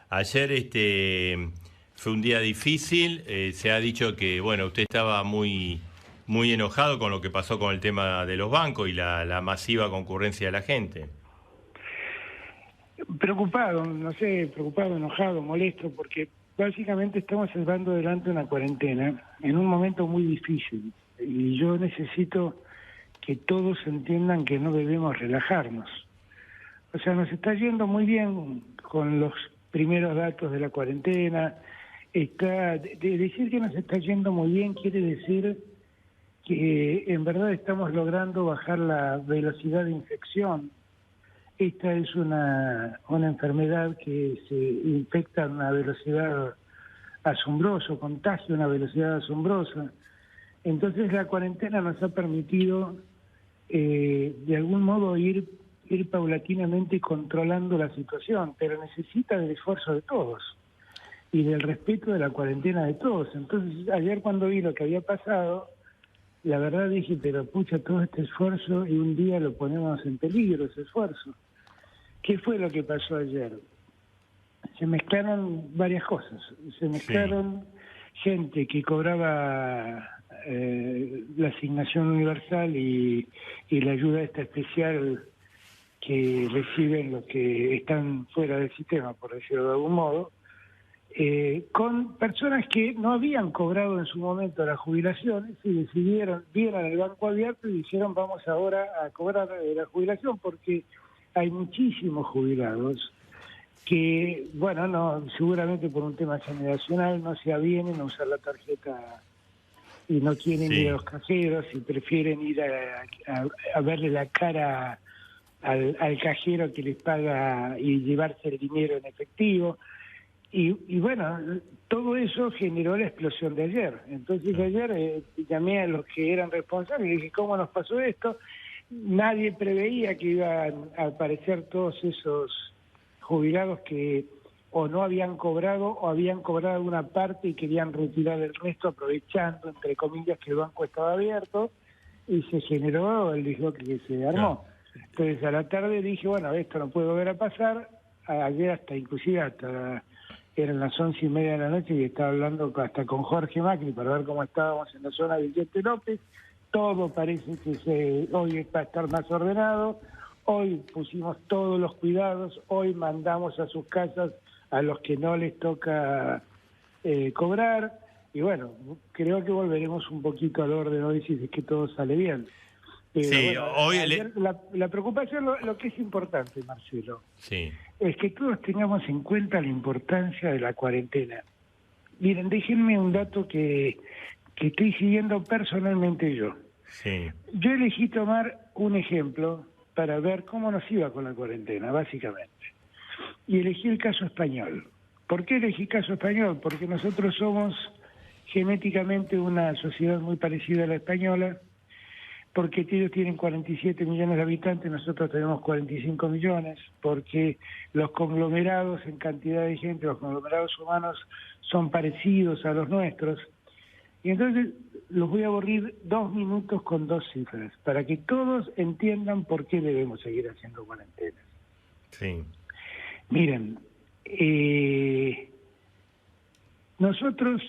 Ayer fue un día difícil. Se ha dicho que, bueno, usted estaba muy enojado con lo que pasó con el tema de los bancos y la masiva concurrencia de la gente. Preocupado, no sé, preocupado, enojado, molesto, porque básicamente estamos llevando adelante una cuarentena en un momento muy difícil. Y yo necesito que todos entiendan que no debemos relajarnos. O sea, nos está yendo muy bien con los primeros datos de la cuarentena. Decir que nos está yendo muy bien quiere decir que en verdad estamos logrando bajar la velocidad de infección. Esta es una enfermedad que se infecta a una velocidad asombrosa, contagia a una velocidad asombrosa. Entonces la cuarentena nos ha permitido de algún modo ir paulatinamente controlando la situación, pero necesita del esfuerzo de todos y del respeto de la cuarentena de todos. Entonces ayer cuando vi lo que había pasado, la verdad dije, pero pucha, todo este esfuerzo y un día lo ponemos en peligro, ese esfuerzo. ¿Qué fue lo que pasó ayer? Se mezclaron varias cosas. Se mezclaron gente que cobraba la asignación universal y la ayuda esta especial que reciben los que están fuera del sistema, por decirlo de algún modo, con personas que no habían cobrado en su momento las jubilaciones y decidieron, vieron el banco abierto y dijeron vamos ahora a cobrar la jubilación porque hay muchísimos jubilados que, bueno, no, seguramente por un tema generacional no se avienen a usar la tarjeta y no quieren ir a los cajeros y prefieren ir a verle la cara al cajero que les paga y llevarse el dinero en efectivo. Y bueno, todo eso generó la explosión de ayer. Entonces ayer llamé a los que eran responsables y dije, ¿cómo nos pasó esto? Nadie preveía que iban a aparecer todos esos jubilados que o no habían cobrado o habían cobrado una parte y querían retirar el resto aprovechando, entre comillas, que el banco estaba abierto y se generó el disloque que se armó. Entonces a la tarde dije, bueno, esto no puede volver a pasar. Ayer inclusive eran las 11:30 de la noche y estaba hablando hasta con Jorge Macri para ver cómo estábamos en la zona de Vicente López. Todo parece que hoy va a estar más ordenado, hoy pusimos todos los cuidados, hoy mandamos a sus casas a los que no les toca cobrar, y bueno, creo que volveremos un poquito al orden hoy si es que todo sale bien. Pero bueno, hoy ayer la preocupación, lo que es importante, Marcelo, Sí. es que todos tengamos en cuenta la importancia de la cuarentena. Miren, déjenme un dato que estoy siguiendo personalmente yo. Sí. Yo elegí tomar un ejemplo para ver cómo nos iba con la cuarentena, básicamente. Y elegí el caso español. ¿Por qué elegí caso español? Porque nosotros somos genéticamente una sociedad muy parecida a la española, porque ellos tienen 47 millones de habitantes, nosotros tenemos 45 millones, porque los conglomerados en cantidad de gente, los conglomerados humanos son parecidos a los nuestros. Y entonces los voy a aburrir 2 minutos con 2 cifras, para que todos entiendan por qué debemos seguir haciendo cuarentenas. Sí. Miren, nosotros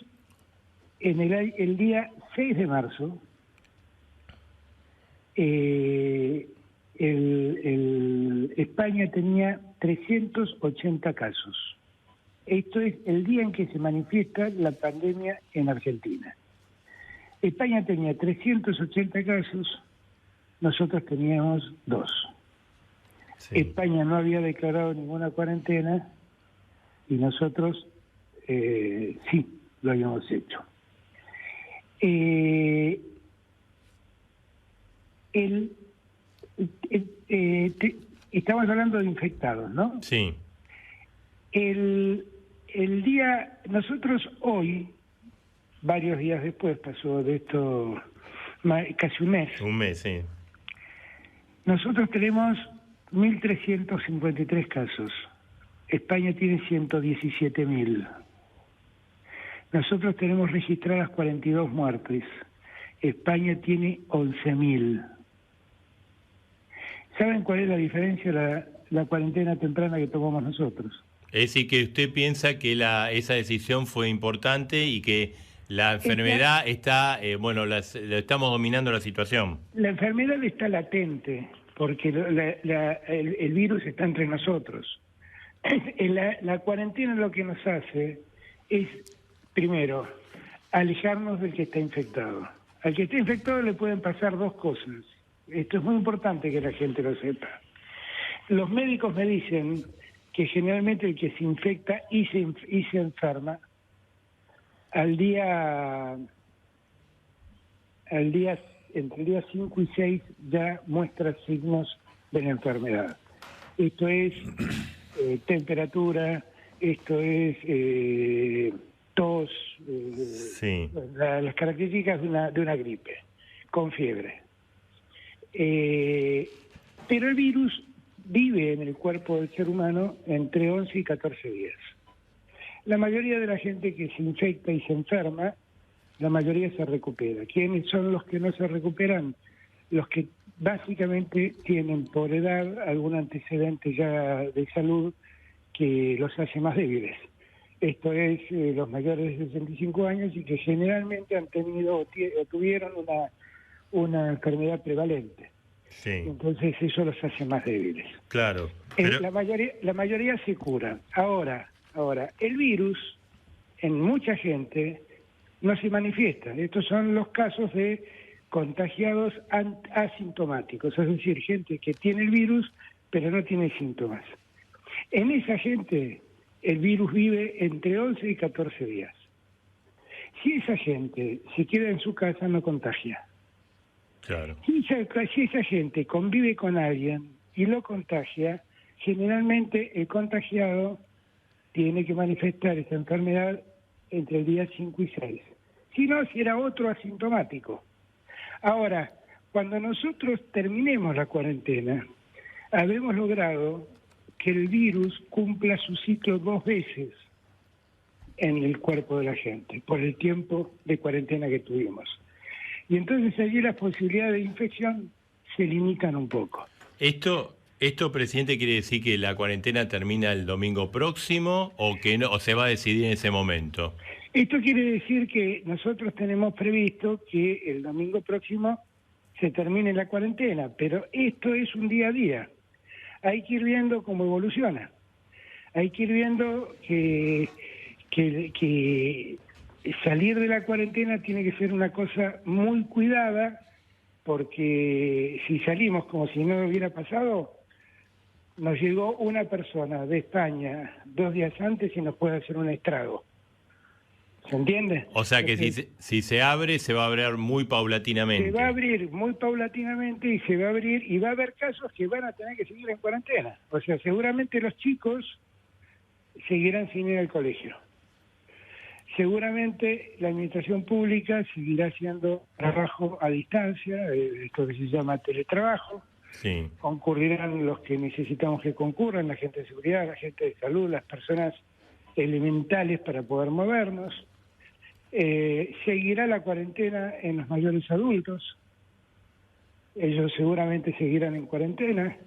en el día 6 de marzo, España tenía 380 casos. Esto es el día en que se manifiesta la pandemia en Argentina. España tenía 380 casos, nosotros teníamos 2. Sí. España no había declarado ninguna cuarentena y nosotros sí lo habíamos hecho. Estamos hablando de infectados, ¿no? Sí. El día, nosotros hoy, varios días después, pasó de esto casi un mes. Un mes, sí. Nosotros tenemos 1.353 casos. España tiene 117.000. Nosotros tenemos registradas 42 muertes. España tiene 11.000. ¿Saben cuál es la diferencia de la cuarentena temprana que tomamos nosotros? Es decir, que usted piensa que esa decisión fue importante y que la enfermedad está, estamos dominando la situación. La enfermedad está latente, porque el virus está entre nosotros. La cuarentena lo que nos hace es, primero, alejarnos del que está infectado. Al que está infectado le pueden pasar dos cosas. Esto es muy importante que la gente lo sepa. Los médicos me dicen que generalmente el que se infecta y se enferma, entre el día 5 y 6 ya muestra signos de la enfermedad. Esto es temperatura, esto es tos, Sí. las características de una gripe, con fiebre. Pero el virus vive en el cuerpo del ser humano entre 11 y 14 días. La mayoría de la gente que se infecta y se enferma, la mayoría se recupera. ¿Quiénes son los que no se recuperan? Los que básicamente tienen por edad algún antecedente ya de salud que los hace más débiles. Esto es los mayores de 65 años y que generalmente han tenido o tuvieron una enfermedad prevalente. Sí. Entonces eso los hace más débiles. Claro. Pero... La mayoría se curan. Ahora, el virus en mucha gente no se manifiesta. Estos son los casos de contagiados asintomáticos, es decir, gente que tiene el virus pero no tiene síntomas. En esa gente el virus vive entre 11 y 14 días. Si esa gente se queda en su casa no contagia. Claro. Si esa gente convive con alguien y lo contagia, generalmente el contagiado tiene que manifestar esa enfermedad entre el día 5 y 6. Si no, si era otro asintomático. Ahora, cuando nosotros terminemos la cuarentena, habemos logrado que el virus cumpla su ciclo 2 veces en el cuerpo de la gente, por el tiempo de cuarentena que tuvimos. Y entonces allí las posibilidades de infección se limitan un poco. Esto, presidente, quiere decir que la cuarentena termina el domingo próximo o que no, o se va a decidir en ese momento. Esto quiere decir que nosotros tenemos previsto que el domingo próximo se termine la cuarentena, pero esto es un día a día. Hay que ir viendo cómo evoluciona. Hay que ir viendo que salir de la cuarentena tiene que ser una cosa muy cuidada, porque si salimos como si no hubiera pasado, nos llegó una persona de España 2 días antes y nos puede hacer un estrago. ¿Se entiende? O sea que Entonces, si se abre, se va a abrir muy paulatinamente. se va a abrir muy paulatinamente y se va a abrir y va a haber casos que van a tener que seguir en cuarentena. O sea, seguramente los chicos seguirán sin ir al colegio. Seguramente la administración pública seguirá haciendo trabajo a distancia, esto que se llama teletrabajo. Sí. Concurrirán los que necesitamos que concurran, la gente de seguridad, la gente de salud, las personas elementales para poder movernos. Seguirá la cuarentena en los mayores adultos. Ellos seguramente seguirán en cuarentena.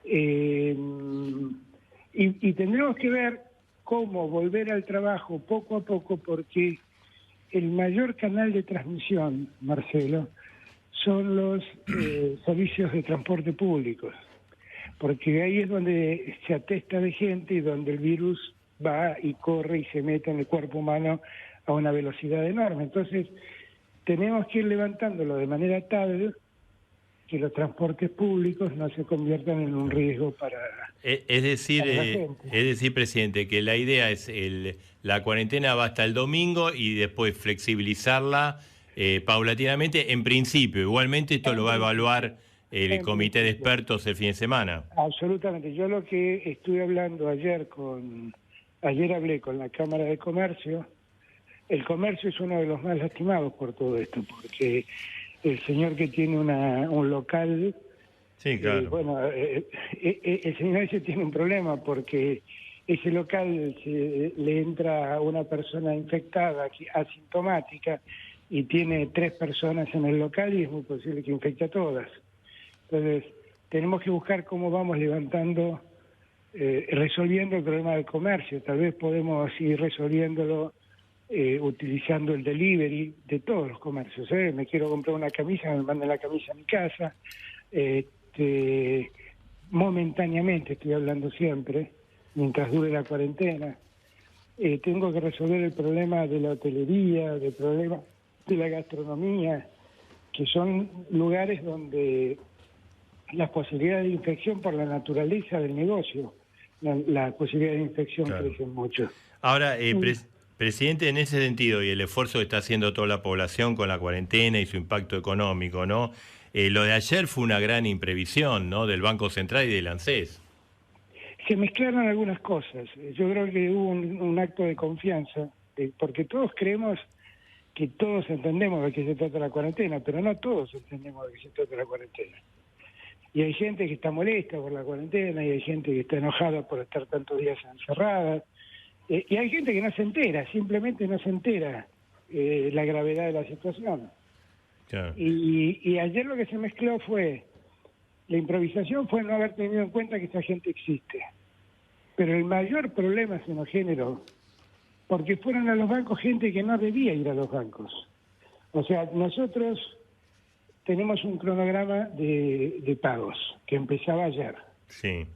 Y tendremos que ver cómo volver al trabajo poco a poco, porque el mayor canal de transmisión, Marcelo, son los servicios de transporte públicos, porque ahí es donde se atesta de gente y donde el virus va y corre y se mete en el cuerpo humano a una velocidad enorme. Entonces, tenemos que ir levantándolo de manera tal que los transportes públicos no se conviertan en un riesgo para Es decir, la gente. presidente, que la idea es la cuarentena va hasta el domingo y después flexibilizarla paulatinamente. En principio, igualmente esto lo va a evaluar el comité de expertos el fin de semana. Absolutamente. Yo lo que estuve hablando ayer hablé con la Cámara de Comercio. El comercio es uno de los más lastimados por todo esto, porque el señor que tiene un local, Sí, claro. el señor ese tiene un problema, porque ese local le entra a una persona infectada, asintomática, y tiene 3 personas en el local y es muy posible que infecte a todas. Entonces, tenemos que buscar cómo vamos levantando resolviendo el problema del comercio. Tal vez podemos ir resolviéndolo utilizando el delivery de todos los comercios. Me quiero comprar una camisa, me mandan la camisa a mi casa. Momentáneamente, estoy hablando siempre, mientras dure la cuarentena. Tengo que resolver el problema de la hotelería, el problema de la gastronomía, que son lugares donde las posibilidades de infección por la naturaleza del negocio, la posibilidad de infección crecen mucho. Ahora, presidente, en ese sentido y el esfuerzo que está haciendo toda la población con la cuarentena y su impacto económico, ¿no? Lo de ayer fue una gran imprevisión, ¿no? Del Banco Central y del ANSES. Se mezclaron algunas cosas. Yo creo que hubo un acto de confianza, porque todos creemos que todos entendemos de qué se trata la cuarentena, pero no todos entendemos de qué se trata la cuarentena. Y hay gente que está molesta por la cuarentena, y hay gente que está enojada por estar tantos días encerrada, y hay gente que no se entera, simplemente no se entera la gravedad de la situación. Claro. Y ayer lo que se mezcló fue, la improvisación fue no haber tenido en cuenta que esta gente existe. Pero el mayor problema se nos generó porque fueron a los bancos gente que no debía ir a los bancos. O sea, nosotros tenemos un cronograma de pagos que empezaba ayer. Sí.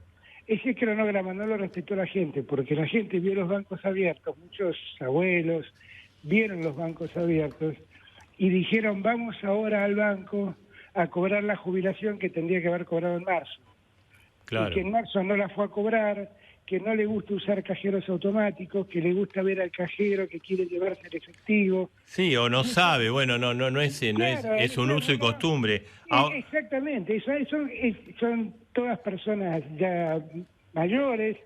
Ese cronograma no lo respetó la gente, porque la gente vio los bancos abiertos, muchos abuelos vieron los bancos abiertos y dijeron, vamos ahora al banco a cobrar la jubilación que tendría que haber cobrado en marzo. Claro. Y que en marzo no la fue a cobrar, que no le gusta usar cajeros automáticos, que le gusta ver al cajero que quiere llevarse el efectivo. Sí, o no sabe, bueno, no es un uso y costumbre. Exactamente, son todas personas ya mayores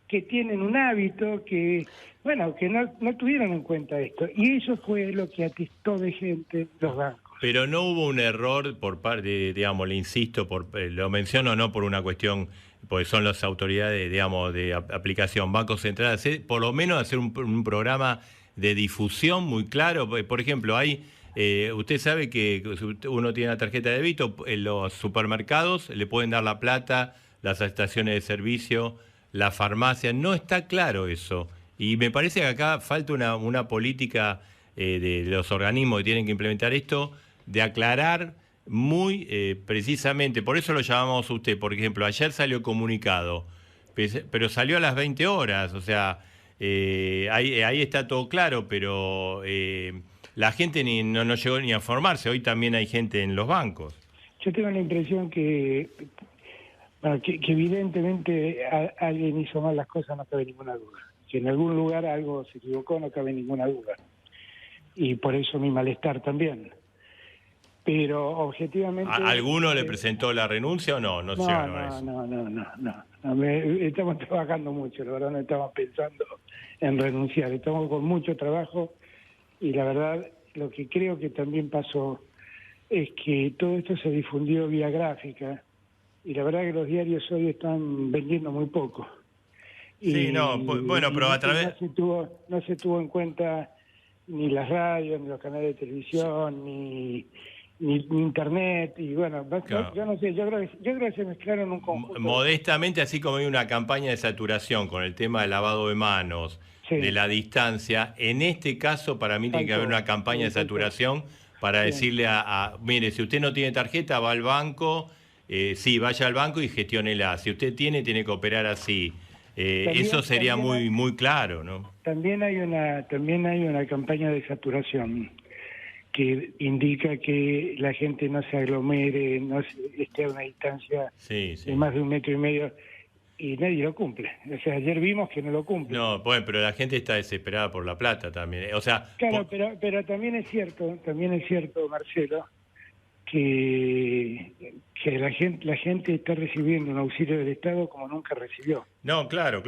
que tienen un hábito que, bueno, que no tuvieron en cuenta esto. Y eso fue lo que atistó de gente los bancos. Pero no hubo un error por parte, digamos, le insisto, lo menciono no por una cuestión, porque son las autoridades, digamos, de aplicación, Banco Central, por lo menos hacer un programa de difusión muy claro. Por ejemplo, usted sabe que si uno tiene una tarjeta de débito, en los supermercados le pueden dar la plata, las estaciones de servicio, la farmacia, no está claro eso. Y me parece que acá falta una política de los organismos que tienen que implementar esto, de aclarar muy precisamente, por eso lo llamamos a usted, por ejemplo, ayer salió comunicado, pero salió a las 20 horas, o sea, ahí está todo claro, pero la gente no llegó ni a formarse, hoy también hay gente en los bancos. Yo tengo la impresión que evidentemente alguien hizo mal las cosas, no cabe ninguna duda. Que en algún lugar algo se equivocó, no cabe ninguna duda. Y por eso mi malestar también. Pero objetivamente... ¿Alguno le presentó la renuncia o no? No. Estamos trabajando mucho, la verdad no estamos pensando en renunciar. Estamos con mucho trabajo y la verdad lo que creo que también pasó es que todo esto se difundió vía gráfica y la verdad que los diarios hoy están vendiendo muy poco. Sí, pero a través... No se tuvo en cuenta ni las radios, ni los canales de televisión, ni internet, y bueno, claro. Yo no sé, yo creo que se mezclaron un conjunto. Modestamente, así como hay una campaña de saturación con el tema del lavado de manos, sí, de la distancia, en este caso para mí tiene que haber una campaña de saturación para decirle mire, si usted no tiene tarjeta, va al banco, sí, vaya al banco y gestiónela. Si usted tiene que operar así. Eso sería muy claro, ¿no? También hay una campaña de saturación que indica que la gente no se aglomere, no esté a una distancia de más de 1,5 metros, y nadie lo cumple. O sea, ayer vimos que no lo cumple. No, bueno, pero la gente está desesperada por la plata también. O sea, claro, pero también es cierto, Marcelo, que la gente está recibiendo un auxilio del Estado como nunca recibió. No, claro.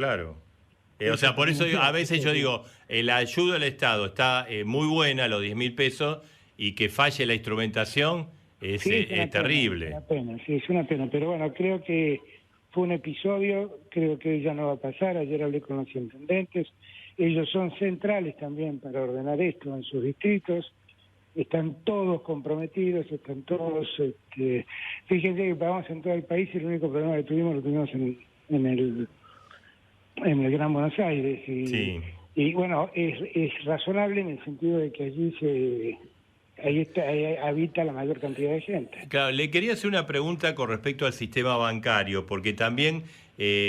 O sea, por eso a veces yo digo, la ayuda del Estado está muy buena, los 10.000 pesos, y que falle la instrumentación es terrible. Es una pena, pero bueno, creo que fue un episodio, creo que ya no va a pasar. Ayer hablé con los intendentes, ellos son centrales también para ordenar esto en sus distritos, están todos comprometidos, están todos... Fíjense que pagamos en todo el país y el único problema que tuvimos lo tuvimos en en el Gran Buenos Aires. Sí. Y bueno, es razonable en el sentido de que allí ahí habita la mayor cantidad de gente. Claro, le quería hacer una pregunta con respecto al sistema bancario, porque también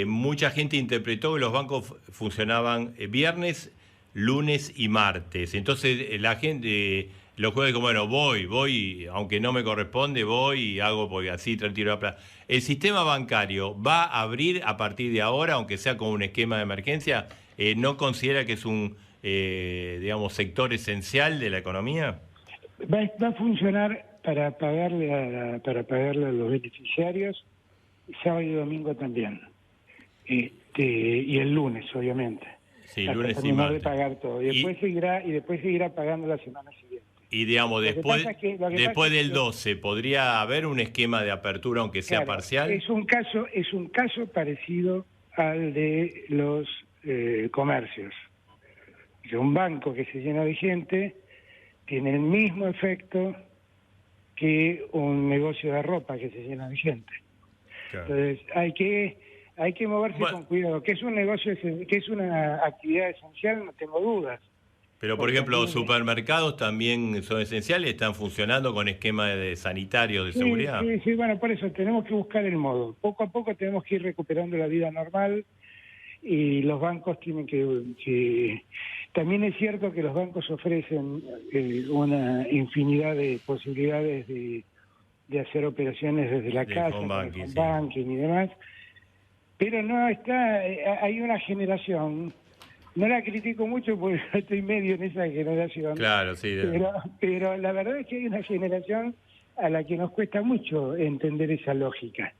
mucha gente interpretó que los bancos funcionaban viernes, lunes y martes. Entonces la gente, los jueves dijo, bueno, voy, aunque no me corresponde, voy y hago porque así retiro la plata. ¿El sistema bancario va a abrir a partir de ahora, aunque sea con un esquema de emergencia? ¿No considera que es un, digamos, sector esencial de la economía? Va a funcionar para pagarle a los beneficiarios sábado y domingo también. Y el lunes, obviamente. Sí, hasta lunes y terminar martes. de pagar todo. Y después seguirá pagando la semana siguiente. Y digamos, Lo que después pasa es que 12, ¿podría haber un esquema de apertura, aunque sea claro, parcial? es un caso parecido al de los comercios. Que un banco que se llena de gente tiene el mismo efecto que un negocio de ropa que se llena de gente. Claro. Entonces hay que moverse Bueno, con cuidado. Que es un negocio, que es una actividad esencial, no tengo dudas. pero, por Porque ejemplo, los también- supermercados también son esenciales, están funcionando con esquemas de sanitarios de Sí, seguridad. sí, bueno, por eso tenemos que buscar el modo. Poco a poco tenemos que ir recuperando la vida normal y los bancos tienen que... También es cierto que los bancos ofrecen una infinidad de posibilidades de hacer operaciones desde la De casa, home con el banking, home sí. banking y demás, pero no está, hay una generación, no la critico mucho porque yo estoy medio en esa generación, Claro, sí. pero la verdad es que hay una generación a la que nos cuesta mucho entender esa lógica.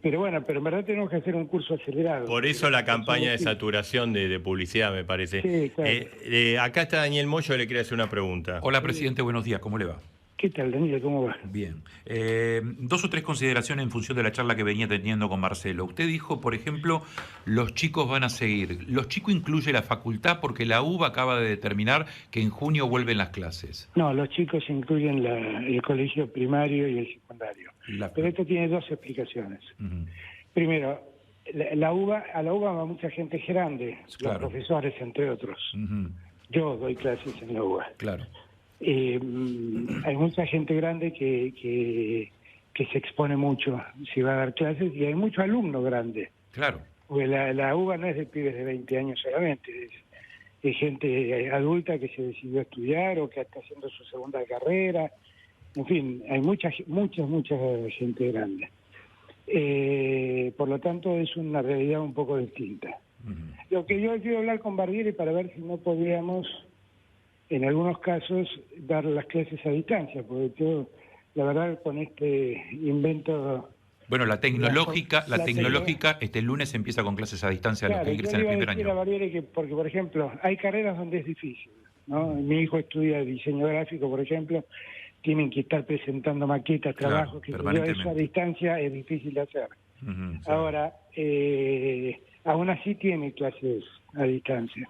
Pero bueno, pero en verdad tenemos que hacer un curso acelerado. Por eso la campaña de saturación de publicidad, me parece. Sí, claro. Acá está Daniel Moyo, le quería hacer una pregunta. Hola, presidente, buenos días, ¿cómo le va? ¿Qué tal, Daniel? ¿Cómo va? Bien. 2 o 3 consideraciones en función de la charla que venía teniendo con Marcelo. Usted dijo, por ejemplo, los chicos van a seguir. ¿Los chicos incluye la facultad? Porque la UBA acaba de determinar que en junio vuelven las clases. No, los chicos incluyen el colegio primario y el secundario. Pero esto tiene dos explicaciones. Primero, a la UBA va mucha gente grande, Claro. los profesores, entre otros. Yo doy clases en la UBA. Claro. Hay mucha gente grande que se expone mucho si va a dar clases y hay mucho alumno grande. Claro. Porque la UBA no es de pibes de 20 años solamente, es gente adulta que se decidió estudiar o que está haciendo su segunda carrera. En fin, hay mucha gente grande. Por lo tanto, es una realidad un poco distinta. Lo que yo quiero hablar con Barbieri para ver si no podríamos, en algunos casos, dar las clases a distancia, porque yo, la verdad, con este invento... Bueno, la tecnológica, tecnológica, el lunes empieza con clases a distancia, Claro, los que yo ingresan le el iba a primer decir a año. Barbieri que, porque, por ejemplo, hay carreras donde es difícil, ¿no? Mi hijo estudia diseño gráfico, por ejemplo, tienen que estar presentando maquetas, Claro, trabajos, que permanentemente. eso a distancia es difícil de hacer. Sí. Ahora, aún así tiene clases a distancia.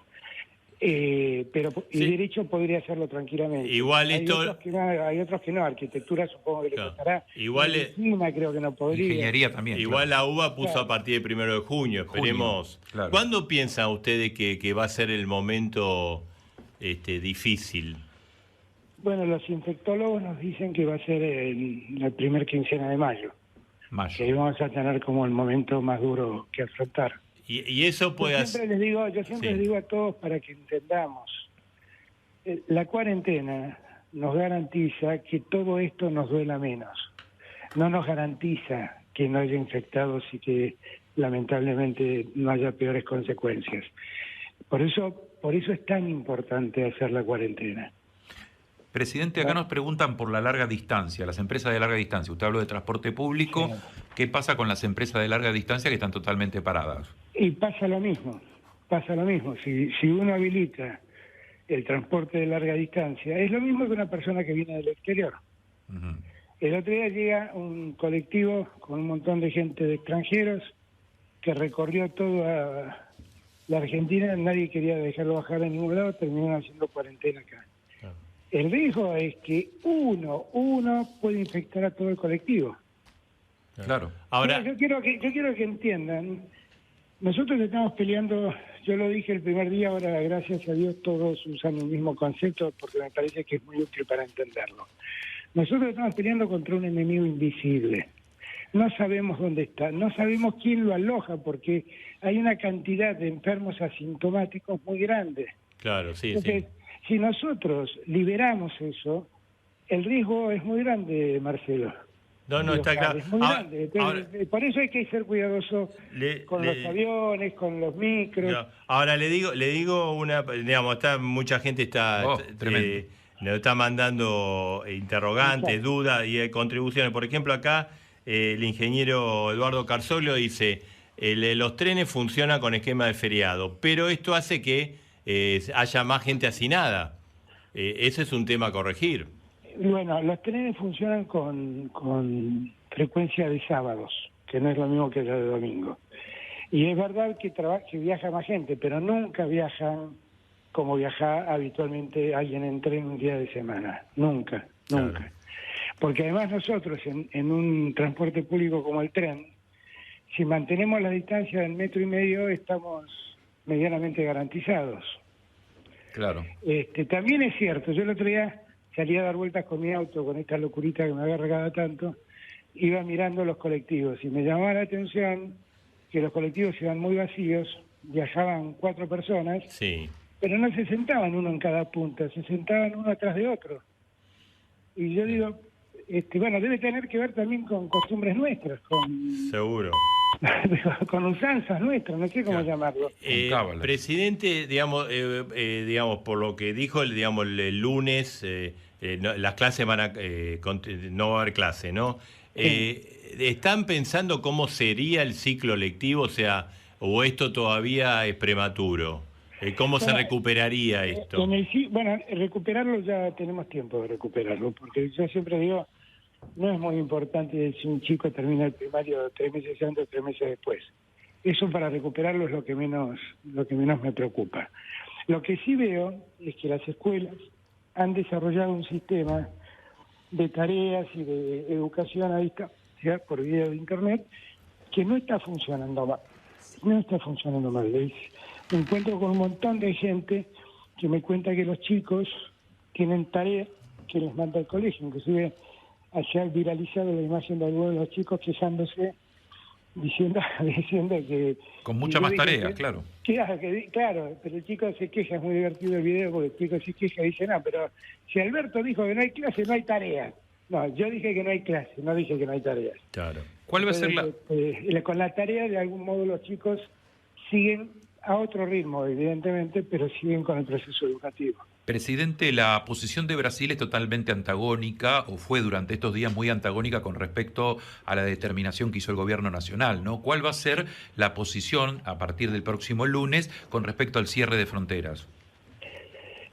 Pero Sí. y derecho podría hacerlo tranquilamente. Igual hay esto- otros que no, arquitectura supongo que Claro. le costará. Igual Medicina creo que no podría. Ingeniería también. Igual claro. la UBA puso Claro. a partir del 1 de junio, esperemos. claro. ¿Cuándo piensan ustedes que va a ser el momento difícil? Bueno, los infectólogos nos dicen que va a ser la primer quincena de mayo, que ahí Mayo. vamos a tener como el momento más duro que afrontar. Y eso puede Yo hacer... siempre les digo a todos para que entendamos, la cuarentena nos garantiza que todo esto nos duela menos, no nos garantiza que no haya infectados y que lamentablemente no haya peores consecuencias. Por eso es tan importante hacer la cuarentena. Presidente, acá nos preguntan por la larga distancia, las empresas de larga distancia. Usted habló de transporte público. Sí. ¿Qué pasa con las empresas de larga distancia que están totalmente paradas? Y pasa lo mismo. Si uno habilita el transporte de larga distancia, es lo mismo que una persona que viene del exterior. El otro día llega un colectivo con un montón de gente de extranjeros que recorrió toda la Argentina, nadie quería dejarlo bajar a ningún lado, terminaron haciendo cuarentena acá. El riesgo es que uno puede infectar a todo el colectivo. Claro. Ahora, Yo quiero que entiendan Nosotros estamos peleando, yo lo dije el primer día, ahora gracias a Dios todos usan el mismo concepto porque me parece que es muy útil para entenderlo. Nosotros estamos peleando contra un enemigo invisible. No sabemos dónde está, no sabemos quién lo aloja porque hay una cantidad de enfermos asintomáticos muy grande. Claro, sí, Entonces, si nosotros liberamos eso, el riesgo es muy grande, Marcelo. No, está claro. Es muy grande. Entonces, por eso hay que ser cuidadoso con los aviones, con los micros. No, ahora le digo una, digamos, mucha gente está nos está mandando interrogantes, dudas y contribuciones. Por ejemplo, acá el ingeniero Eduardo Carzolio dice, los trenes funcionan con esquema de feriado, pero esto hace que haya más gente hacinada. Ese es un tema a corregir. Bueno, los trenes funcionan con frecuencia de sábados, que no es lo mismo que la de domingo. Y es verdad que viaja más gente, pero nunca viajan como viaja habitualmente alguien en tren un día de semana. Nunca. Claro. Porque además nosotros en un transporte público como el tren, si mantenemos la distancia del 1,5 metros, estamos medianamente garantizados. Claro. También es cierto, yo el otro día salí a dar vueltas con mi auto, con esta locurita que me agarra cada tanto, iba mirando los colectivos y me llamaba la atención que los colectivos iban muy vacíos, viajaban 4 personas, sí, pero no se sentaban uno en cada punta, se sentaban uno atrás de otro. Y yo digo, bueno, debe tener que ver también con costumbres nuestras, seguro. con usanzas nuestras, no sé cómo llamarlo. Presidente, digamos, por lo que dijo el lunes, las clases van a no va a haber clase, ¿no? Sí. ¿Están pensando cómo sería el ciclo lectivo? O sea, ¿o esto todavía es prematuro? ¿Cómo se recuperaría esto? Bueno, recuperarlo ya tenemos tiempo de recuperarlo, porque yo siempre digo, no es muy importante si un chico termina el primario 3 meses antes o 3 meses después. Eso para recuperarlo es lo que menos me preocupa. Lo que sí veo es que las escuelas han desarrollado un sistema de tareas y de educación a distancia por video de internet que no está funcionando mal. No está funcionando mal. Me encuentro con un montón de gente que me cuenta que los chicos tienen tareas que les manda el colegio, inclusive se ha viralizado la imagen de algunos de los chicos quejándose, diciendo que... Con mucha más tarea, claro. Claro, pero el chico se queja, es muy divertido el video porque el chico se queja y dice, no, pero si Alberto dijo que no hay clase, no hay tarea. No, yo dije que no hay clase, no dije que no hay tareas. Claro. ¿Cuál va a ser con la tarea, de algún modo, los chicos siguen a otro ritmo, evidentemente, pero siguen con el proceso educativo. Presidente, la posición de Brasil es totalmente antagónica, o fue durante estos días muy antagónica con respecto a la determinación que hizo el gobierno nacional, ¿no? ¿Cuál va a ser la posición a partir del próximo lunes con respecto al cierre de fronteras?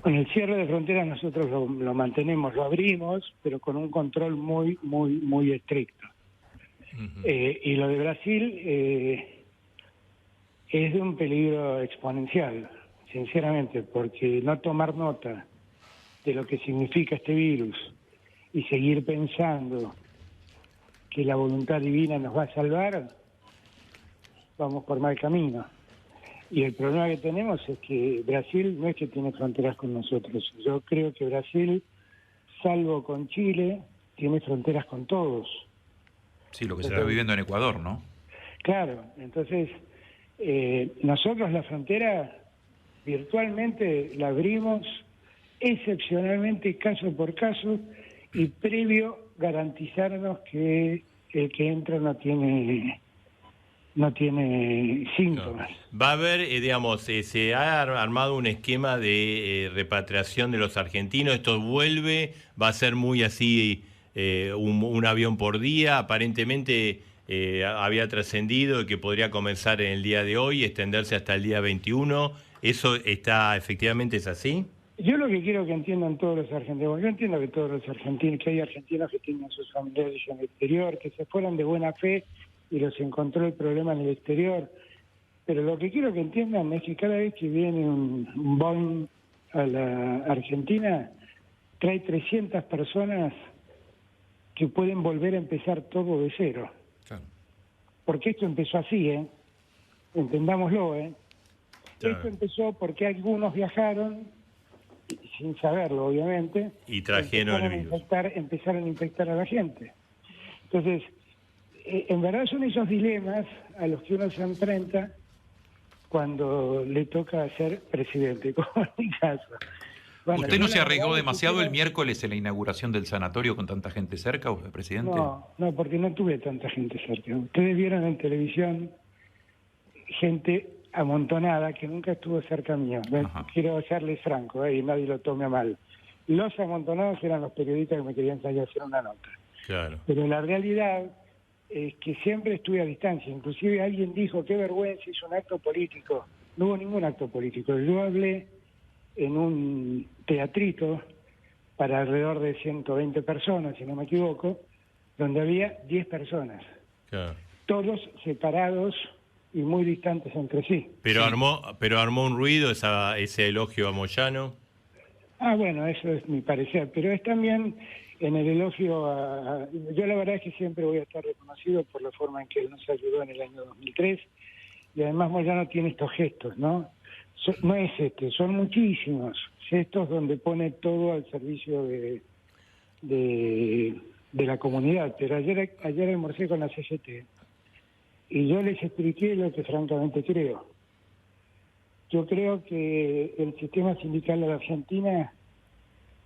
Con el cierre de fronteras nosotros lo mantenemos, lo abrimos, pero con un control muy, muy, muy estricto. Uh-huh. Y lo de Brasil es de un peligro exponencial, sinceramente, porque no tomar nota de lo que significa este virus y seguir pensando que la voluntad divina nos va a salvar, vamos por mal camino. Y el problema que tenemos es que Brasil no es que tiene fronteras con nosotros. Yo creo que Brasil, salvo con Chile, tiene fronteras con todos. Sí, lo que se está viviendo en Ecuador, ¿no? Claro, entonces nosotros la frontera virtualmente la abrimos excepcionalmente caso por caso y previo garantizarnos que el que entra no tiene síntomas. No. Va a haber, se ha armado un esquema de repatriación de los argentinos. Esto vuelve, va a ser muy así, un avión por día. Aparentemente había trascendido que podría comenzar en el día de hoy y extenderse hasta el día 21. ¿Eso efectivamente es así? Yo lo que quiero que entiendan todos los argentinos, yo entiendo que todos los argentinos, que hay argentinos que tienen sus familiares en el exterior, que se fueron de buena fe y los encontró el problema en el exterior, pero lo que quiero que entiendan es que cada vez que viene un Boeing a la Argentina, trae 300 personas que pueden volver a empezar todo de cero. Claro. Porque esto empezó así, Entendámoslo, Claro. Esto empezó porque algunos viajaron, sin saberlo obviamente, Y trajeron el virus. empezaron a infectar a la gente. Entonces, en verdad son esos dilemas a los que uno se enfrenta cuando le toca ser presidente, como en mi caso. Bueno, ¿Usted yo no se la arriesgó verdad demasiado el quiero- miércoles en la inauguración del sanatorio con tanta gente cerca, presidente? No, porque no tuve tanta gente cerca. Ustedes vieron en televisión gente amontonada que nunca estuvo cerca mío. Ajá. Quiero serles franco, y nadie lo tome a mal. Los amontonados eran los periodistas que me querían salir a hacer una nota. Claro. Pero la realidad es que siempre estuve a distancia. Inclusive alguien dijo, qué vergüenza, hizo un acto político. No hubo ningún acto político. Yo hablé en un teatrito para alrededor de 120 personas, si no me equivoco, donde había 10 personas, Claro. todos separados y muy distantes entre sí. Pero Sí. armó un ruido ese elogio a Moyano. Bueno, eso es mi parecer, pero es también en el elogio yo la verdad es que siempre voy a estar reconocido por la forma en que él nos ayudó en el año 2003, y además Moyano tiene estos gestos, ¿no? No es son muchísimos gestos donde pone todo al servicio de la comunidad, pero ayer almorcé con la CGT y yo les expliqué lo que francamente creo. Yo creo que el sistema sindical de la Argentina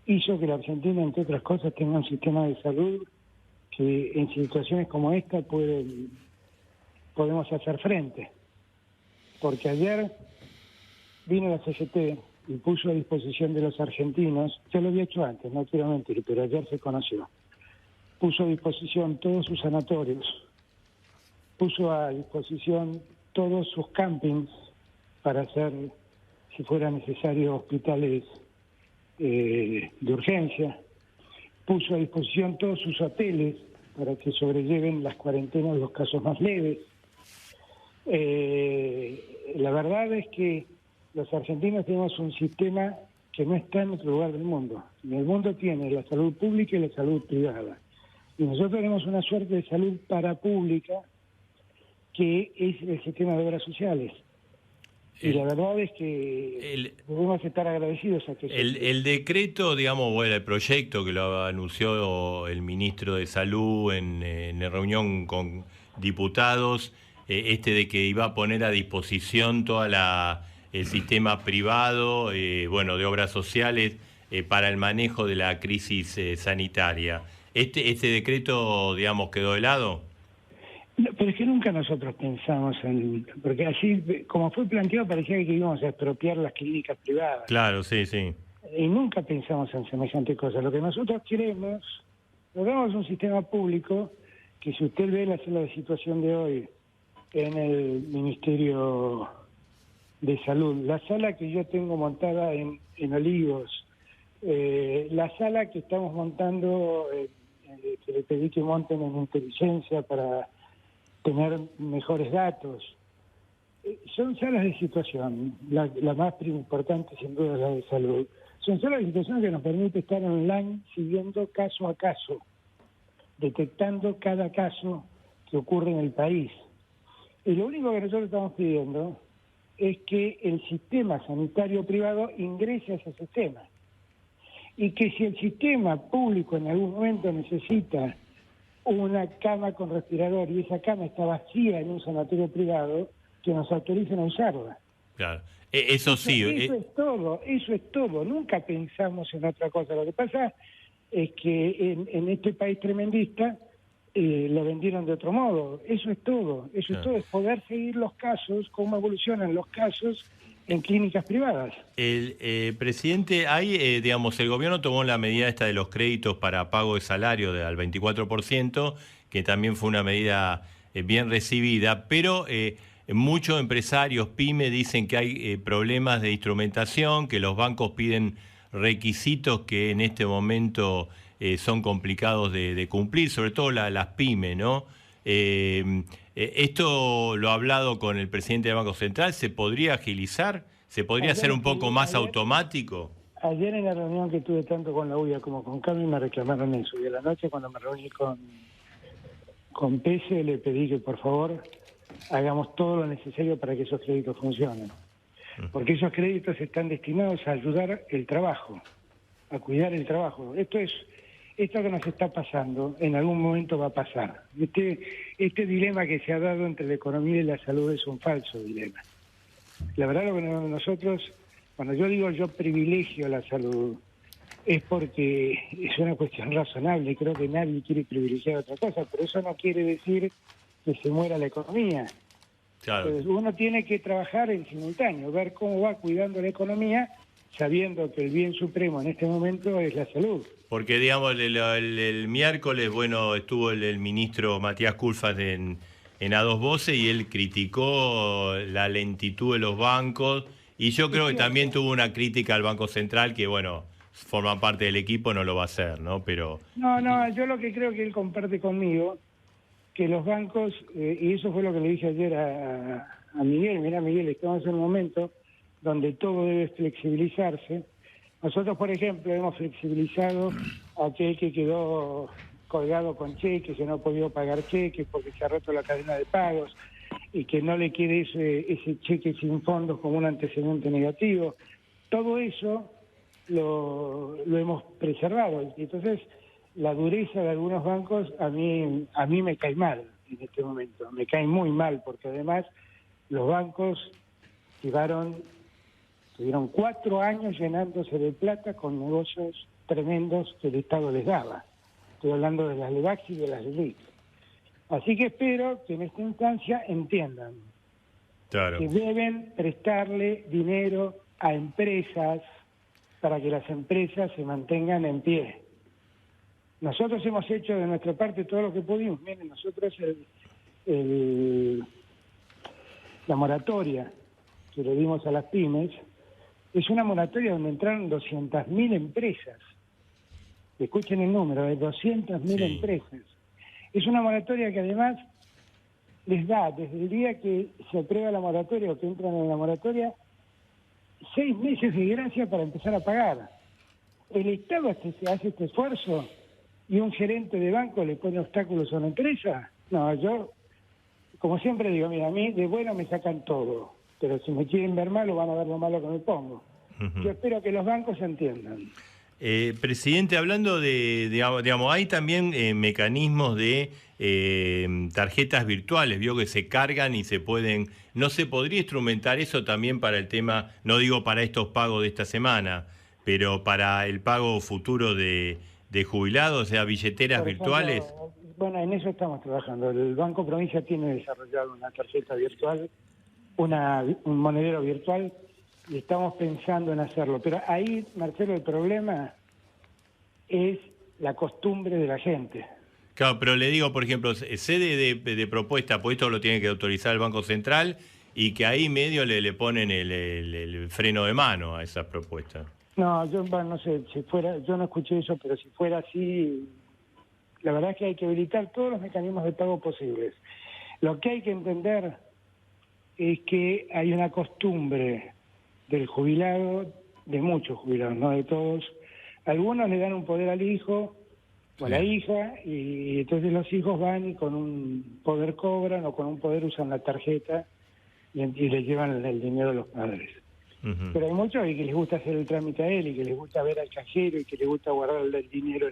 hizo que la Argentina, entre otras cosas, tenga un sistema de salud que en situaciones como esta podemos hacer frente. Porque ayer vino la CGT y puso a disposición de los argentinos, yo lo había hecho antes, no quiero mentir, pero ayer se conoció, puso a disposición todos sus sanatorios, puso a disposición todos sus campings para hacer, si fuera necesario, hospitales de urgencia, puso a disposición todos sus hoteles para que sobrelleven las cuarentenas de los casos más leves. La verdad es que los argentinos tenemos un sistema que no está en otro lugar del mundo. En el mundo tiene la salud pública y la salud privada. Y nosotros tenemos una suerte de salud parapública que es el sistema de obras sociales. Y la verdad es que debemos estar agradecidos a que El decreto, digamos, bueno, el proyecto que lo anunció el ministro de Salud en reunión con diputados, de que iba a poner a disposición toda el sistema privado, bueno, de obras sociales para el manejo de la crisis sanitaria. ¿Este decreto, digamos, quedó de lado? No, pero es que nunca nosotros pensamos porque así como fue planteado parecía que íbamos a expropiar las clínicas privadas. Claro, sí, sí. Y nunca pensamos en semejante cosa. Lo que nosotros queremos, logramos un sistema público que, si usted ve la sala de situación de hoy en el Ministerio de Salud, la sala que yo tengo montada en Olivos, la sala que estamos montando, que le pedí que monten en inteligencia para tener mejores datos. Son salas de situación, la más importante sin duda es la de salud. Son salas de situación que nos permite estar online siguiendo caso a caso, detectando cada caso que ocurre en el país. Y lo único que nosotros estamos pidiendo es que el sistema sanitario privado ingrese a ese sistema. Y que si el sistema público en algún momento necesita una cama con respirador y esa cama está vacía en un sanatorio privado, que nos autoricen a usarla. Claro. Eso sí. Eso es todo. Nunca pensamos en otra cosa. Lo que pasa es que en este país tremendista lo vendieron de otro modo. Eso es todo. Eso es todo. Es poder seguir los casos, cómo evolucionan los casos en clínicas privadas. Presidente, digamos, el gobierno tomó la medida esta de los créditos para pago de salario al 24%, que también fue una medida bien recibida, pero muchos empresarios, pymes, dicen que hay problemas de instrumentación, que los bancos piden requisitos que en este momento son complicados de cumplir, sobre todo las pymes, ¿no? Esto lo ha hablado con el presidente del Banco Central. ¿Se podría agilizar? ¿Se podría hacer un poco más automático? Ayer en la reunión que tuve tanto con la UIA como con Cami me reclamaron eso. Y a la noche, cuando me reuní con Pese, le pedí que por favor hagamos todo lo necesario para que esos créditos funcionen. Porque esos créditos están destinados a ayudar el trabajo, a cuidar el trabajo. Esto que nos está pasando, en algún momento va a pasar. Este dilema que se ha dado entre la economía y la salud es un falso dilema. La verdad, lo que nosotros, cuando yo privilegio la salud, es porque es una cuestión razonable. Creo que nadie quiere privilegiar otra cosa, pero eso no quiere decir que se muera la economía. Claro. Entonces, uno tiene que trabajar en simultáneo, ver cómo va cuidando la economía, sabiendo que el bien supremo en este momento es la salud. Porque, digamos, el miércoles, bueno, estuvo el ministro Matías Culfas en A Dos Voces y él criticó la lentitud de los bancos y yo creo que también tuvo una crítica al Banco Central que, bueno, forman parte del equipo, no lo va a hacer, ¿no? Pero... No, yo lo que creo que él comparte conmigo, que los bancos, y eso fue lo que le dije ayer a Miguel, mirá Miguel, estamos en un momento donde todo debe flexibilizarse. Nosotros, por ejemplo, hemos flexibilizado a aquel que quedó colgado con cheques, que no ha podido pagar cheques porque se ha roto la cadena de pagos y que no le quede ese cheque sin fondos como un antecedente negativo. Todo eso lo hemos preservado. Entonces, la dureza de algunos bancos a mí me cae mal en este momento. Me cae muy mal porque además los bancos tuvieron 4 años llenándose de plata con negocios tremendos que el Estado les daba. Estoy hablando de las LEVAX y de las LELIC. Así que espero que en esta instancia entiendan que deben prestarle dinero a empresas para que las empresas se mantengan en pie. Nosotros hemos hecho de nuestra parte todo lo que pudimos. Miren, nosotros la moratoria que le dimos a las pymes es una moratoria donde entraron 200.000 empresas. Escuchen el número, de 200.000 empresas. Es una moratoria que además les da, desde el día que se aprueba la moratoria o que entran en la moratoria, 6 meses de gracia para empezar a pagar. El Estado hace este esfuerzo y un gerente de banco le pone obstáculos a una empresa. No, yo, como siempre digo, mira, a mí de bueno me sacan todo, pero si me quieren ver malo, van a ver lo malo que me pongo. Yo espero que los bancos entiendan. Presidente, hablando digamos, hay también mecanismos de tarjetas virtuales, vio que se cargan y se pueden... ¿No se podría instrumentar eso también para el tema, no digo para estos pagos de esta semana, pero para el pago futuro de jubilados, o sea, billeteras virtuales? Bueno, en eso estamos trabajando. El Banco Provincia tiene desarrollado una tarjeta virtual, un monedero virtual, y estamos pensando en hacerlo. Pero ahí, Marcelo, el problema es la costumbre de la gente. Claro, pero le digo, por ejemplo, sede de propuesta, pues esto lo tiene que autorizar el Banco Central y que ahí medio le ponen el freno de mano a esa propuesta. No, yo no sé, yo no escuché eso, pero si fuera así, la verdad es que hay que habilitar todos los mecanismos de pago posibles. Lo que hay que entender es que hay una costumbre del jubilado, de muchos jubilados, no de todos. Algunos le dan un poder al hijo o a la hija y entonces los hijos van y con un poder cobran o con un poder usan la tarjeta y le llevan el dinero a los padres. Pero hay muchos que les gusta hacer el trámite a él y que les gusta ver al cajero y que les gusta guardar el dinero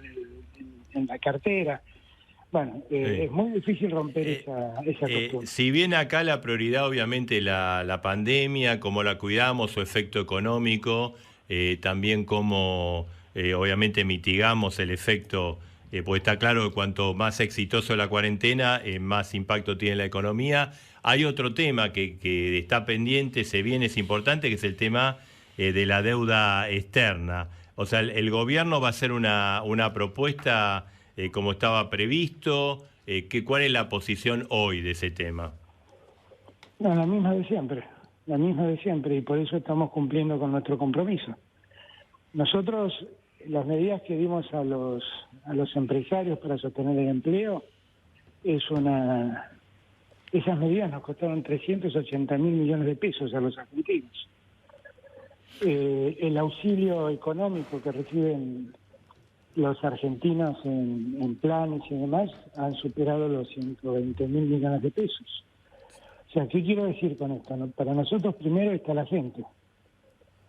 en la cartera. Bueno, es muy difícil romper esa costumbre. Si bien acá la prioridad obviamente la pandemia, cómo la cuidamos, su efecto económico, también cómo obviamente mitigamos el efecto, pues está claro que cuanto más exitoso la cuarentena, más impacto tiene la economía. Hay otro tema que está pendiente, se viene, es importante, que es el tema de la deuda externa. O sea, el gobierno va a hacer una propuesta como estaba previsto. ¿Cuál es la posición hoy de ese tema? No, la misma de siempre, y por eso estamos cumpliendo con nuestro compromiso. Nosotros, las medidas que dimos a los empresarios para sostener el empleo, esas medidas nos costaron 380.000 millones de pesos a los argentinos. El auxilio económico que reciben los argentinos en planes y demás han superado los 120.000 millones de pesos. O sea, ¿qué quiero decir con esto? No, para nosotros primero está la gente.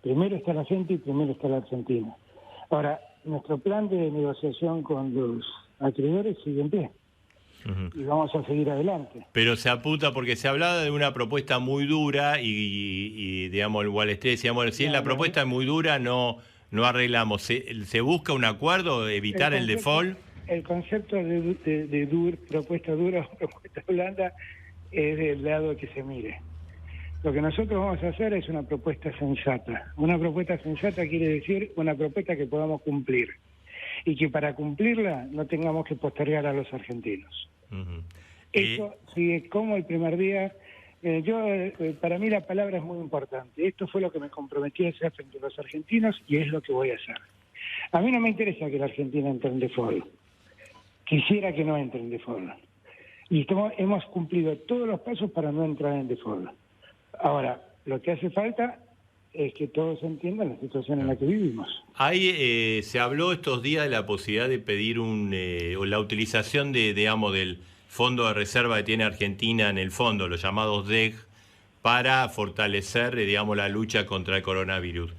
Primero está la gente y primero está la Argentina. Ahora, nuestro plan de negociación con los acreedores sigue en pie. Y vamos a seguir adelante. Pero se apunta porque se hablaba de una propuesta muy dura y digamos, el Wall Street decía, bueno, si la propuesta es muy dura, no arreglamos. ¿Se busca un acuerdo, evitar el default? El concepto de propuesta dura o propuesta blanda es del lado que se mire. Lo que nosotros vamos a hacer es una propuesta sensata. Una propuesta sensata quiere decir una propuesta que podamos cumplir. Y que para cumplirla no tengamos que postergar a los argentinos. Eso sigue como el primer día. Para mí la palabra es muy importante. Esto fue lo que me comprometí a hacer frente a los argentinos y es lo que voy a hacer. A mí no me interesa que la Argentina entre en default. Quisiera que no entre en default. Y hemos cumplido todos los pasos para no entrar en default. Ahora, lo que hace falta es que todos entiendan la situación en la que vivimos. Ahí se habló estos días de la posibilidad de pedir o la utilización del fondo de reserva que tiene Argentina en el fondo, los llamados DEG, para fortalecer, la lucha contra el coronavirus.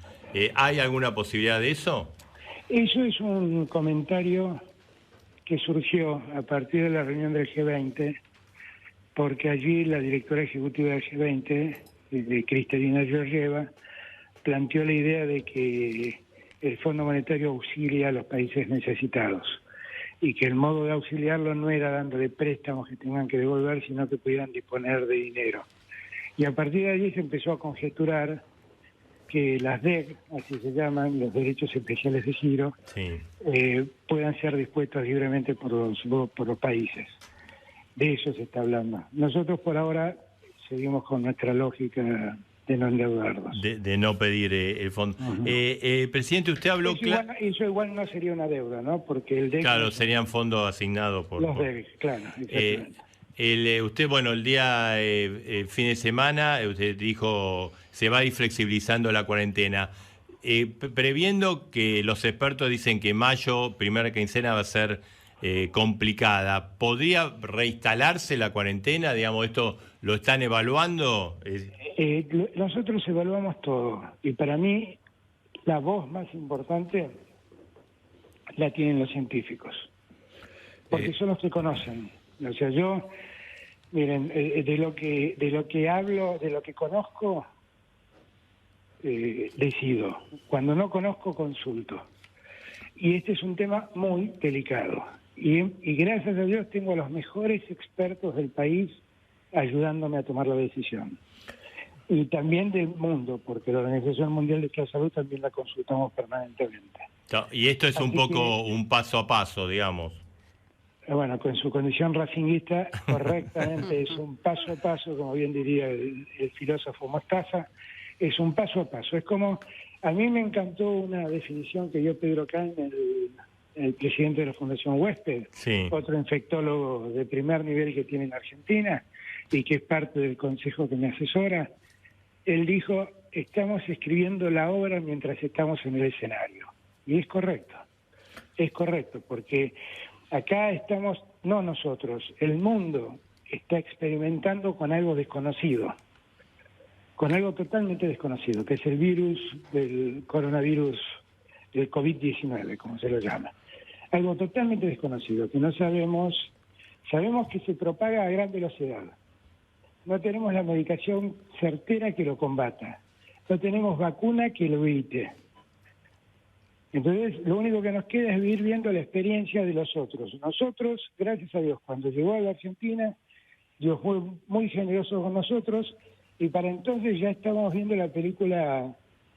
¿Hay alguna posibilidad de eso? Eso es un comentario que surgió a partir de la reunión del G20, porque allí la directora ejecutiva del G20, Kristalina Georgieva, planteó la idea de que el Fondo Monetario auxilia a los países necesitados y que el modo de auxiliarlo no era dándole préstamos que tengan que devolver, sino que pudieran disponer de dinero. Y a partir de allí se empezó a conjeturar que las DEG, así se llaman, los derechos especiales de giro, sí, puedan ser dispuestos libremente por los países. De eso se está hablando. Nosotros por ahora seguimos con nuestra lógica de no endeudarnos. De no pedir el fondo. Presidente, usted habló... Eso igual no sería una deuda, ¿no? Porque el DEG... Claro, serían fondos asignados por... Los DEG, claro, exactamente. Usted, el día fin de semana, usted dijo, se va a ir flexibilizando la cuarentena. Previendo que los expertos dicen que mayo, primera quincena, va a ser complicada, ¿podría reinstalarse la cuarentena? ¿Esto lo están evaluando? Nosotros evaluamos todo. Y para mí, la voz más importante la tienen los científicos. Porque son los que conocen. O sea, yo, miren, de lo que hablo, de lo que conozco, decido. Cuando no conozco, consulto. Y este es un tema muy delicado. Y gracias a Dios tengo a los mejores expertos del país ayudándome a tomar la decisión. Y también del mundo, porque la Organización Mundial de la Salud también la consultamos permanentemente. Y esto es un poco un paso a paso, digamos. Bueno, con su condición racinguista, correctamente es un paso a paso, como bien diría el filósofo Mostaza, es un paso a paso. Es como, a mí me encantó una definición que dio Pedro Kahn, el presidente de la Fundación Huésped, sí, otro infectólogo de primer nivel que tiene en Argentina y que es parte del consejo que me asesora. Él dijo, estamos escribiendo la obra mientras estamos en el escenario. Y es correcto, porque acá estamos, no nosotros, el mundo está experimentando con algo desconocido, con algo totalmente desconocido, que es el virus del coronavirus, del COVID-19, como se lo llama. Algo totalmente desconocido, que no sabemos que se propaga a gran velocidad. No tenemos la medicación certera que lo combata. No tenemos vacuna que lo evite. Entonces, lo único que nos queda es vivir viendo la experiencia de los otros. Nosotros, gracias a Dios, cuando llegó a la Argentina, Dios fue muy generoso con nosotros y para entonces ya estábamos viendo la película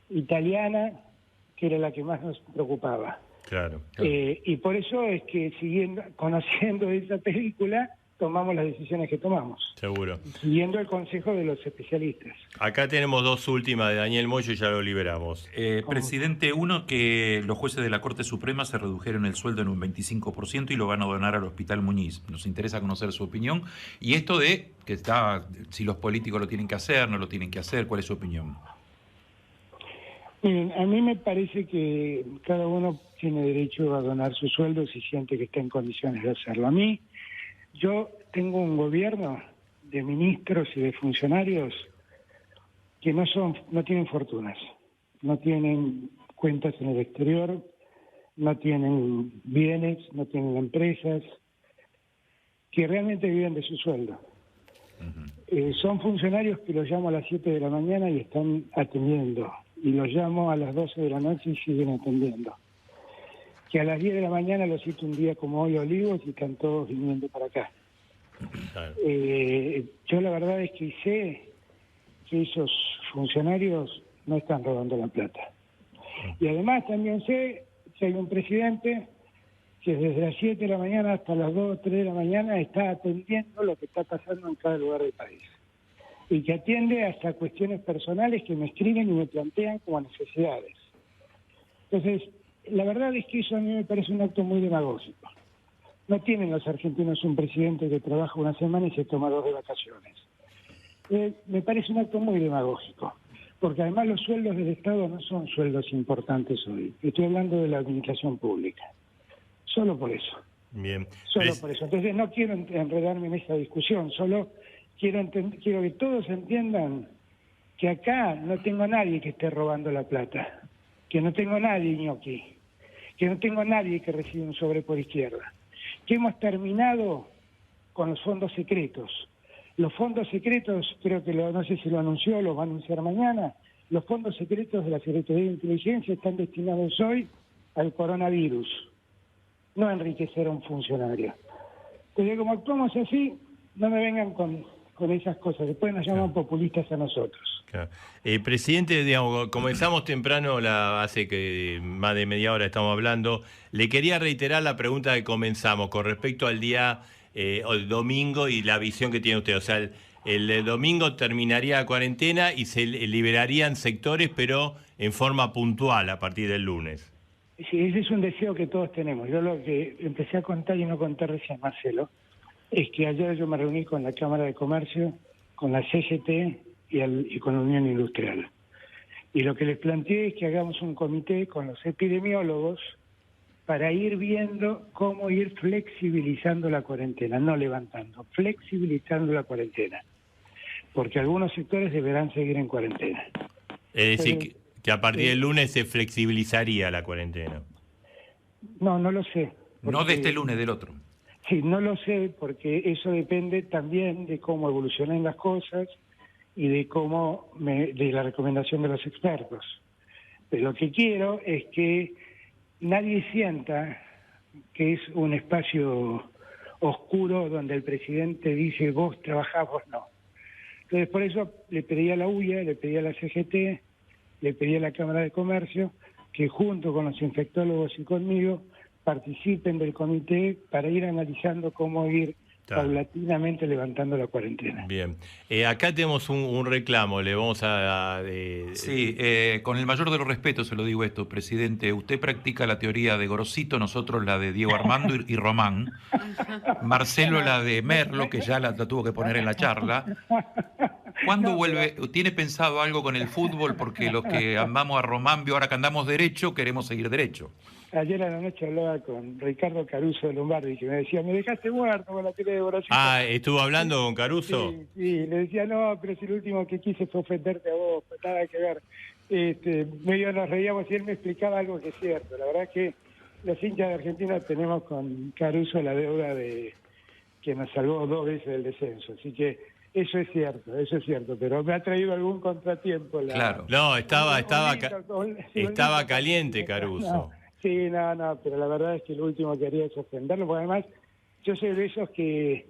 italiana, que era la que más nos preocupaba. Claro. Y por eso es que conociendo esa película, tomamos las decisiones que tomamos. Seguro. Siguiendo el consejo de los especialistas. Acá tenemos dos últimas de Daniel Moyo y ya lo liberamos. Presidente, uno, que los jueces de la Corte Suprema se redujeron el sueldo en un 25% y lo van a donar al Hospital Muñiz. Nos interesa conocer su opinión. Y esto de que si los políticos lo tienen que hacer, no lo tienen que hacer, ¿cuál es su opinión? Miren, a mí me parece que cada uno tiene derecho a donar su sueldo si siente que está en condiciones de hacerlo. A mí, yo tengo un gobierno de ministros y de funcionarios que no tienen fortunas, no tienen cuentas en el exterior, no tienen bienes, no tienen empresas, que realmente viven de su sueldo. Son funcionarios que los llamo a las 7 de la mañana y están atendiendo, y los llamo a las 12 de la noche y siguen atendiendo. Que a las 10 de la mañana los cito un día como hoy a Olivos y están todos viniendo para acá. Claro. Yo la verdad es que sé que esos funcionarios no están robando la plata. Y además también sé que hay un presidente que desde las 7 de la mañana hasta las 2 o 3 de la mañana está atendiendo lo que está pasando en cada lugar del país. Y que atiende hasta cuestiones personales que me escriben y me plantean como necesidades. Entonces, la verdad es que eso a mí me parece un acto muy demagógico. No tienen los argentinos un presidente que trabaja una semana y se toma 2 de vacaciones. Me parece un acto muy demagógico, porque además los sueldos del Estado no son sueldos importantes hoy. Estoy hablando de la administración pública. Solo por eso. Bien. Solo por eso. Entonces no quiero enredarme en esa discusión, solo quiero que todos entiendan que acá no tengo a nadie que esté robando la plata, que no tengo a nadie ñoqui, que no tengo a nadie que reciba un sobre por izquierda, que hemos terminado con los fondos secretos. Los fondos secretos, creo que no sé si lo anunció, lo va a anunciar mañana, los fondos secretos de la Secretaría de Inteligencia están destinados hoy al coronavirus, no a enriquecer a un funcionario. Entonces, como actuamos así, no me vengan con esas cosas, después nos llaman populistas a nosotros. Claro. Presidente, digamos, comenzamos temprano, hace que más de media hora estamos hablando. Le quería reiterar la pregunta que comenzamos con respecto al día el domingo y la visión que tiene usted. O sea, el domingo terminaría la cuarentena y se liberarían sectores, pero en forma puntual a partir del lunes. Sí, ese es un deseo que todos tenemos. Yo lo que empecé a contar y no conté recién, Marcelo, es que ayer yo me reuní con la Cámara de Comercio, con la CGT y con la Unión Industrial. Y lo que les planteé es que hagamos un comité con los epidemiólogos para ir viendo cómo ir flexibilizando la cuarentena, no levantando, flexibilizando la cuarentena. Porque algunos sectores deberán seguir en cuarentena. Es decir, que a partir del lunes se flexibilizaría la cuarentena. No lo sé. No de este lunes, del otro. Sí, no lo sé, porque eso depende también de cómo evolucionen las cosas y de de la recomendación de los expertos. Pero lo que quiero es que nadie sienta que es un espacio oscuro donde el presidente dice vos trabajás, vos no. Entonces por eso le pedí a la UIA, le pedí a la CGT, le pedí a la Cámara de Comercio que junto con los infectólogos y conmigo participen del comité para ir analizando cómo ir paulatinamente levantando la cuarentena. Bien. Acá tenemos un reclamo, le vamos a... Sí, con el mayor de los respetos se lo digo esto, presidente. Usted practica la teoría de Gorosito, nosotros la de Diego Armando y Román. Marcelo la de Merlo, que ya la tuvo que poner en la charla. ¿Cuándo vuelve? ¿Tiene pensado algo con el fútbol? Porque los que amamos a Román, ahora que andamos derecho, queremos seguir derecho. Ayer a la noche hablaba con Ricardo Caruso de Lombardi, que me decía, me dejaste muerto con la tele de Gorosito. Ah, ¿estuvo hablando con Caruso? Sí, le decía, no, pero si lo último que quise fue ofenderte a vos, nada que ver. Medio nos reíamos y él me explicaba algo que es cierto. La verdad es que los hinchas de Argentina tenemos con Caruso la deuda de que nos salvó 2 veces del descenso, así que eso es cierto, pero me ha traído algún contratiempo. Claro. No, estaba caliente Caruso. No, sí, no, pero la verdad es que lo último que haría es ofenderlo, porque además yo soy de esos que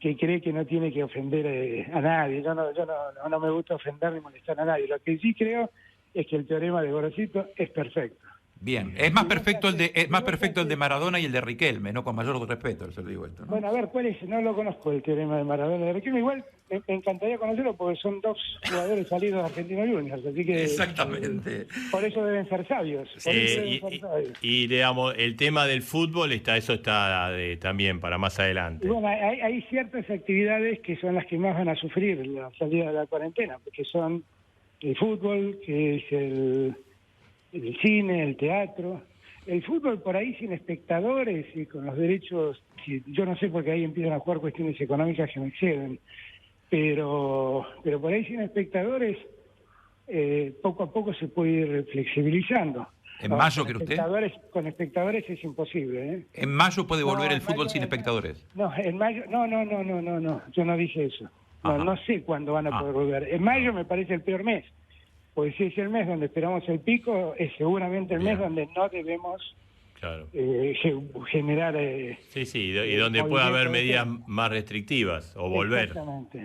cree que no tiene que ofender a nadie. Yo no me gusta ofender ni molestar a nadie. Lo que sí creo es que el teorema de Gorosito es perfecto. Bien, es más perfecto el de Maradona y el de Riquelme, no con mayor respeto, se lo digo esto, ¿no? Bueno, a ver, ¿cuál es? No lo conozco el teorema de Maradona y de Riquelme. Igual me encantaría conocerlo porque son 2 jugadores salidos de Argentinos Juniors, así que... Exactamente. Por eso deben ser sabios. Y digamos, el tema del fútbol, eso está también para más adelante. Y bueno, hay ciertas actividades que son las que más van a sufrir la salida de la cuarentena, porque son el fútbol, que es el cine, el teatro, el fútbol por ahí sin espectadores y con los derechos, yo no sé porque ahí empiezan a jugar cuestiones económicas que me exceden, pero por ahí sin espectadores poco a poco se puede ir flexibilizando. ¿En mayo cree usted? Con espectadores es imposible, ¿eh? ¿En mayo puede volver el fútbol mayo, sin espectadores? No, en mayo, no, yo no dije eso. No sé cuándo van a poder volver. En mayo me parece el peor mes, porque si es el mes donde esperamos el pico, es seguramente el mes donde no debemos generar... sí, y donde pueda haber medidas más restrictivas o volver.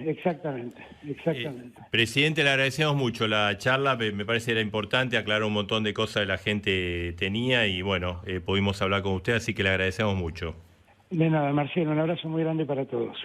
Exactamente. Presidente, le agradecemos mucho la charla, me parece que era importante, aclaró un montón de cosas que la gente tenía y bueno, pudimos hablar con usted, así que le agradecemos mucho. De nada, Marcelo, un abrazo muy grande para todos.